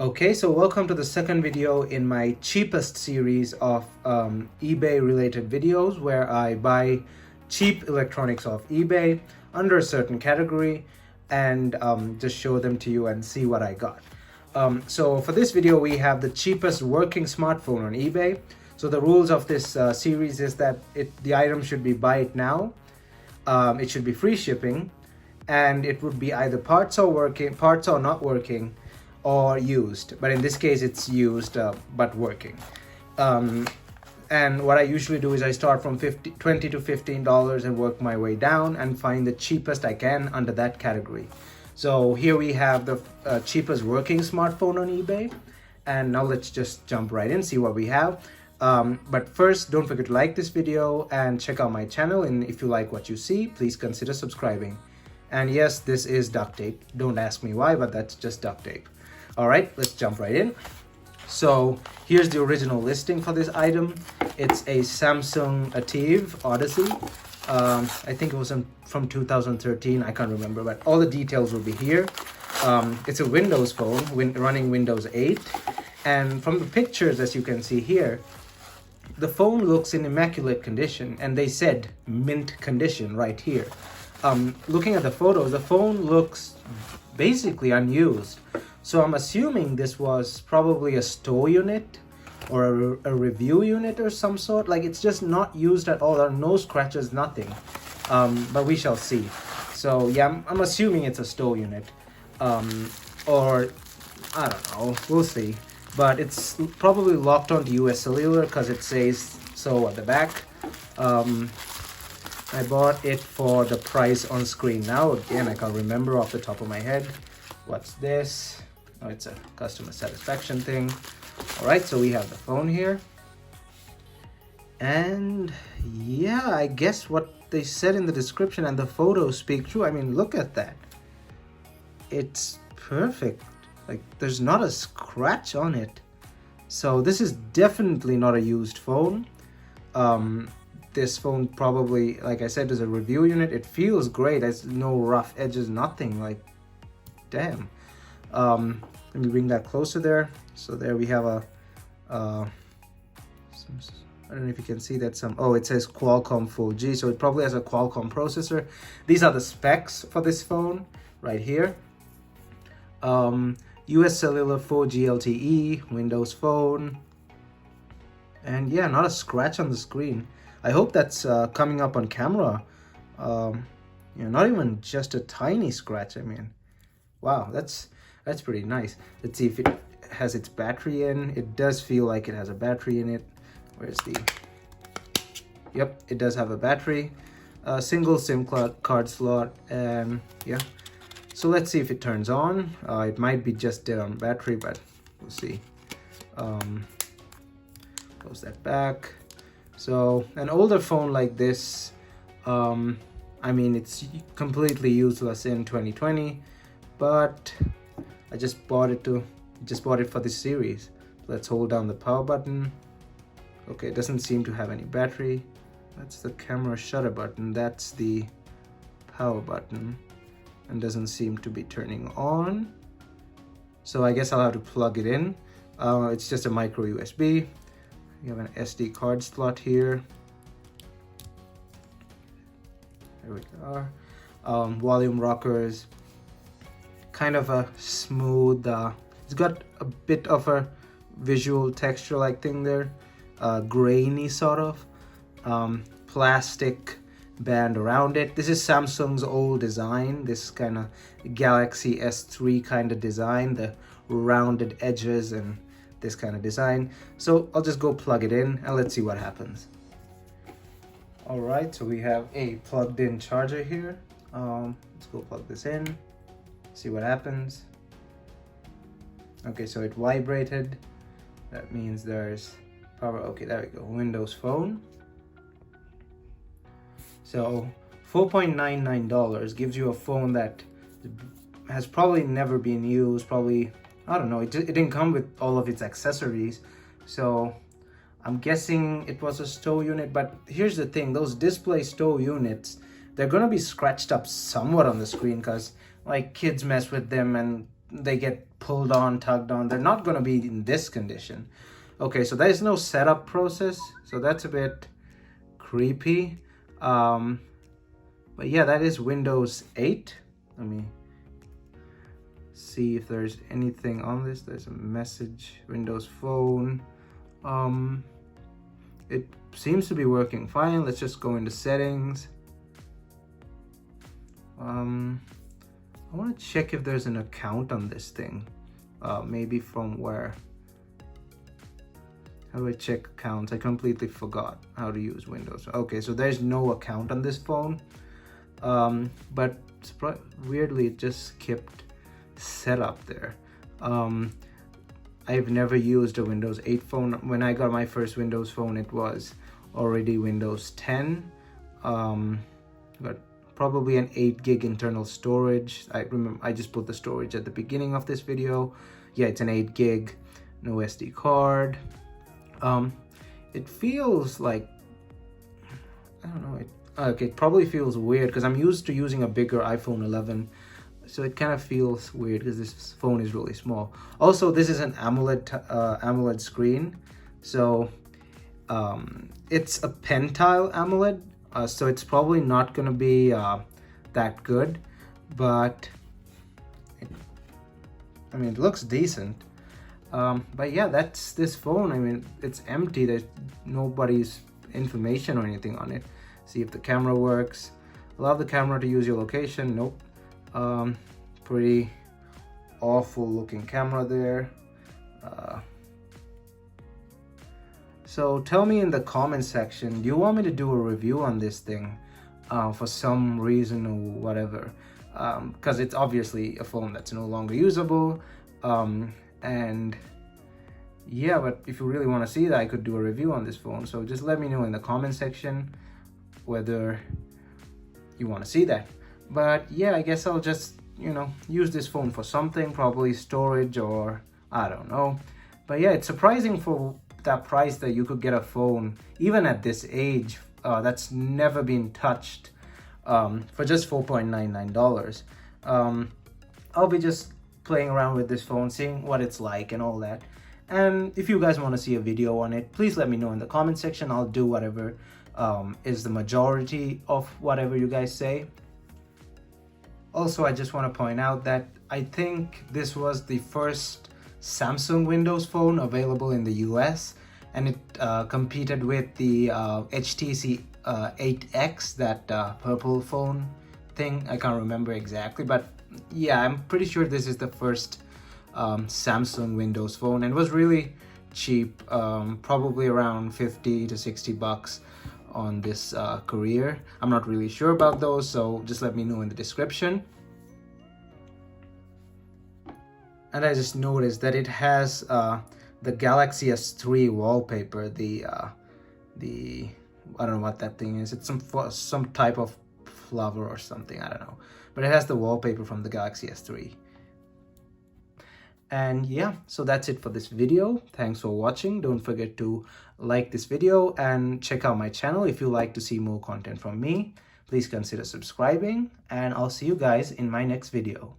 Okay, so welcome to the second video in my cheapest series of eBay related videos where I buy cheap electronics off eBay under a certain category and just show them to you and see what I got. So for this video, we have the cheapest working smartphone on eBay. So the rules of this series is that the item should be buy it now, it should be free shipping, and it would be either parts or not working, or used, but in this case it's used but working. And what I usually do is I start from $20 to $15 and work my way down and find the cheapest I can under that category. So here we have the cheapest working smartphone on eBay, and now let's just jump right in, see what we have. But first, don't forget to like this video and check out my channel, and if you like what you see, please consider subscribing. And yes, this is duct tape. Don't ask me why, but that's just duct tape. All right, let's jump right in. So here's the original listing for this item. It's a Samsung Ativ Odyssey. I think it was from 2013, I can't remember, but all the details will be here. It's a Windows phone, running Windows 8. And from the pictures, as you can see here, the phone looks in immaculate condition, and they said mint condition right here. Looking at the photos, the phone looks basically unused. So I'm assuming this was probably a store unit or a review unit or some sort. Like, it's just not used at all. There are no scratches, nothing. But we shall see. So yeah, I'm assuming it's a store unit. Or I don't know, we'll see. But it's probably locked onto US Cellular because it says so at the back. I bought it for the price on screen now. Again, I can't remember off the top of my head. What's this? Oh, it's a customer satisfaction thing. All right, so we have the phone here. And yeah, I guess what they said in the description and the photos speak true. I mean, look at that. It's perfect. Like, there's not a scratch on it. So this is definitely not a used phone. This phone probably, like I said, is a review unit. It feels great. There's no rough edges, nothing. Like, damn. Let me bring that closer there. So there we have a I don't know if you can see that it says Qualcomm Full G, so it probably has a Qualcomm processor. These are the specs for this phone right here. US Cellular 4G LTE, Windows Phone, and yeah, not a scratch on the screen. I hope that's coming up on camera. Not even just a tiny scratch. I mean, wow, that's pretty nice. Let's see if it has its battery in. It does feel like it has a battery in it. Where's the... Yep, it does have a battery. A single SIM card slot, and yeah. So let's see if it turns on. It might be just dead on battery, but we'll see. Close that back. So an older phone like this, I mean, it's completely useless in 2020, but I just bought it for this series. Let's hold down the power button. Okay, it doesn't seem to have any battery. That's the camera shutter button. That's the power button, and doesn't seem to be turning on. So I guess I'll have to plug it in. It's just a micro USB. You have an SD card slot here. There we go. Volume rockers. Kind of a smooth, it's got a bit of a visual texture like thing there. Grainy sort of. Plastic band around it. This is Samsung's old design. This kind of Galaxy S3 kind of design. The rounded edges and this kind of design. So I'll just go plug it in and let's see what happens. All right, so we have a plugged in charger here. Let's go plug this in, see what happens. Okay, so it vibrated. That means there's power. Okay, there we go. Windows Phone. So $4.99 gives you a phone that has probably never been used. Probably, I don't know, it didn't come with all of its accessories, so I'm guessing it was a store unit. But here's the thing, those display store units, they're gonna be scratched up somewhat on the screen because like kids mess with them and they get pulled on, tugged on. They're not going to be in this condition. Okay, so there's no setup process, so that's a bit creepy. But yeah, that is Windows 8. Let me see if there's anything on this. There's a message, Windows Phone. It seems to be working fine. Let's just go into settings. I want to check if there's an account on this thing. Maybe from where? How do I check accounts? I completely forgot how to use Windows. Okay, so there's no account on this phone. But weirdly, it just kept set up there. I've never used a Windows 8 phone. When I got my first Windows phone, it was already Windows 10. But probably an 8 gig internal storage. I remember I just put the storage at the beginning of this video. Yeah, it's an 8 gig, no SD card. It feels like, I don't know, it probably feels weird because I'm used to using a bigger iPhone 11. So it kind of feels weird because this phone is really small. Also, this is an AMOLED screen. So it's a pentile AMOLED. So it's probably not going to be that good, but it looks decent. But yeah, that's this phone. I mean, it's empty. There's nobody's information or anything on it. See if the camera works. Allow the camera to use your location. Nope. Pretty awful looking camera there. So tell me in the comment section, do you want me to do a review on this thing for some reason or whatever? Because it's obviously a phone that's no longer usable. And yeah, but if you really want to see that, I could do a review on this phone. So just let me know in the comment section whether you want to see that. But yeah, I guess I'll just, use this phone for something, probably storage or I don't know. But yeah, it's surprising for that price that you could get a phone, even at this age, that's never been touched, for just $4.99. I'll be just playing around with this phone, seeing what it's like and all that. And if you guys want to see a video on it, please let me know in the comment section. I'll do whatever is the majority of whatever you guys say. Also, I just want to point out that I think this was the first Samsung Windows phone available in the US, and it competed with the HTC 8X, that purple phone thing. I can't remember exactly, but yeah, I'm pretty sure this is the first Samsung Windows phone, and it was really cheap, probably around 50 to 60 bucks on this career. I'm not really sure about those, so just let me know in the description. And I just noticed that it has the Galaxy S3 wallpaper, the I don't know what that thing is. It's some type of flower or something, I don't know, but it has the wallpaper from the Galaxy S3. And yeah, so that's it for this video. Thanks for watching. Don't forget to like this video and check out my channel if you like to see more content from me. Please consider subscribing, and I'll see you guys in my next video.